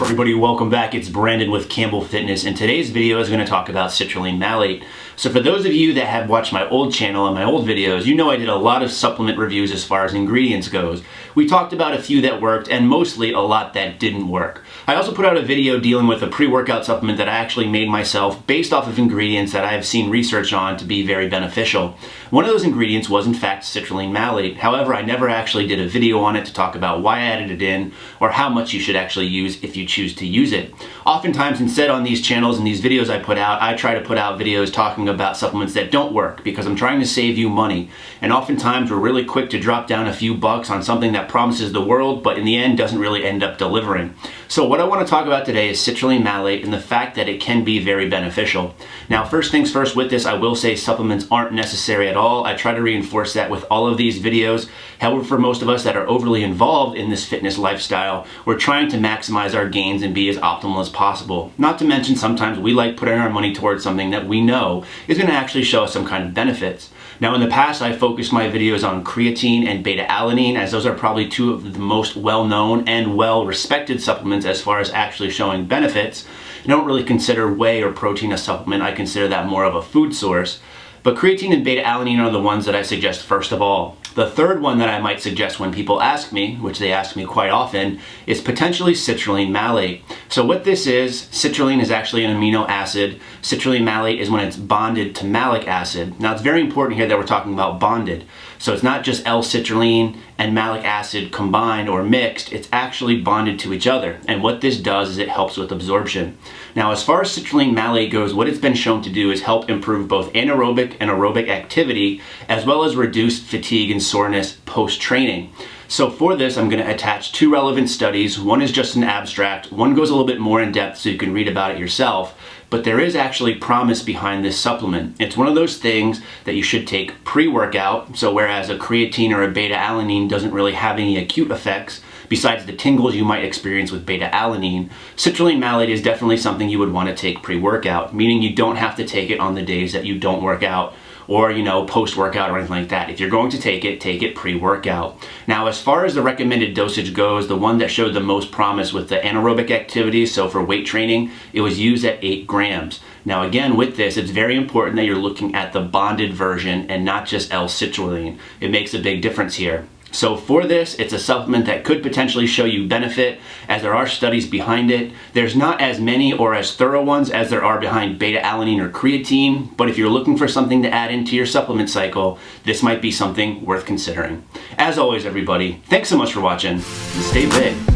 everybody? Welcome back. It's Brandon with Campbell Fitness, and today's video is going to talk about citrulline malate. So for those of you that have watched my old channel and my old videos, you know I did a lot of supplement reviews as far as ingredients goes. We talked about a few that worked and mostly a lot that didn't work. I also put out a video dealing with a pre-workout supplement that I actually made myself based off of ingredients that I have seen research on to be very beneficial. One of those ingredients was in fact citrulline malate. However, I never actually did a video on it to talk about why I added it in or how much you should actually use if you choose to use it. Oftentimes instead on these channels and these videos I put out, I try to put out videos talking about supplements that don't work because I'm trying to save you money. And oftentimes we're really quick to drop down a few bucks on something that promises the world, but in the end doesn't really end up delivering. So what I want to talk about today is citrulline malate and the fact that it can be very beneficial. Now, first things first with this, I will say supplements aren't necessary at all. I try to reinforce that with all of these videos. However, for most of us that are overly involved in this fitness lifestyle, we're trying to maximize our gains and be as optimal as possible. Not to mention sometimes we like putting our money towards something that we know is going to actually show us some kind of benefits. Now in the past I focused my videos on creatine and beta-alanine as those are probably two of the most well-known and well-respected supplements as far as actually showing benefits. I don't really consider whey or protein a supplement. I consider that more of a food source. But creatine and beta-alanine are the ones that I suggest first of all. The third one that I might suggest when people ask me, which they ask me quite often, is potentially citrulline malate. So what this is, citrulline is actually an amino acid. Citrulline malate is when it's bonded to malic acid. Now it's very important here that we're talking about bonded. So it's not just L-citrulline and malic acid combined or mixed, it's actually bonded to each other. And what this does is it helps with absorption. Now as far as citrulline malate goes, what it's been shown to do is help improve both anaerobic and aerobic activity, as well as reduce fatigue and soreness post-training. So for this, I'm going to attach two relevant studies. One is just an abstract, one goes a little bit more in depth so you can read about it yourself. But there is actually promise behind this supplement. It's one of those things that you should take pre-workout. So whereas a creatine or a beta-alanine doesn't really have any acute effects, besides the tingles you might experience with beta-alanine, citrulline malate is definitely something you would want to take pre-workout, meaning you don't have to take it on the days that you don't work out or post-workout or anything like that. If you're going to take it pre-workout. Now as far as the recommended dosage goes, the one that showed the most promise with the anaerobic activity, so for weight training, it was used at 8 grams. Now again with this, it's very important that you're looking at the bonded version and not just L-citrulline. It makes a big difference here. So for this, it's a supplement that could potentially show you benefit as there are studies behind it. There's not as many or as thorough ones as there are behind beta-alanine or creatine, but if you're looking for something to add into your supplement cycle, this might be something worth considering. As always everybody, thanks so much for watching and stay big.